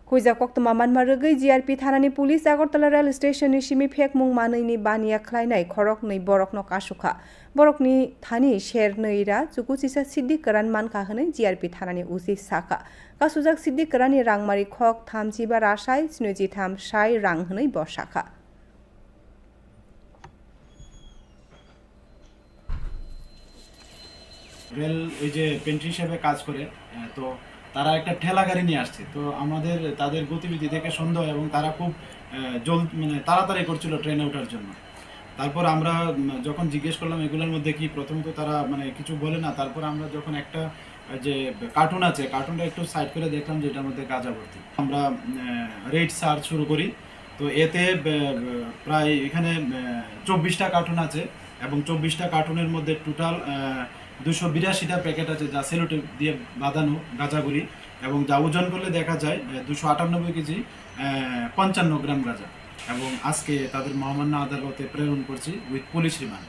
Huija koktoma manmarugui GRP thanani police Agartala rail station ni simi phek mung manui bania khlainai khorok nei borok no kasukha borokni thani sher neira chukuchisa siddi karan mankha hne GRP thanani usi sakha kasujak siddi karani rangmari khok thamchi ba rasai snuji tham sai rang hne bosakha rail এই যে পেন্ট্রি হিসেবে কাজ করে তো তারা একটা ঠেলা গাড়ি নিয়ে আসছে তো আমাদের তাদের গতিবিধি দেখে সন্দেহ এবং তারা খুব মানে তাড়াতাড়ি করছিল ট্রেনে ওঠার জন্য। তারপর আমরা যখন জিজ্ঞেস করলাম এগুলোর মধ্যে কি, প্রথমত তারা মানে কিছু বলে না। তারপর আমরা যখন একটা যে কার্টুন আছে কার্টুনটা একটু সাইড করে দেখলাম যে এটার মধ্যে গাঁজা ভর্তি। আমরা রেড সার্চ শুরু করি, তো এতে প্রায় এখানে 24টা কার্টুন আছে এবং 24টা কার্টুনের মধ্যে টোটাল 282টা প্যাকেট আছে যা সেলোটেপ দিয়ে বাঁধানো গাঁজাগুলি, এবং যা ওজন করলে দেখা যায় 298 কেজি 55 গ্রাম গাঁজা। এবং আজকে তাদের মহামান্য আদালতে প্রেরণ করছি উইথ পুলিশ রিমান্ড।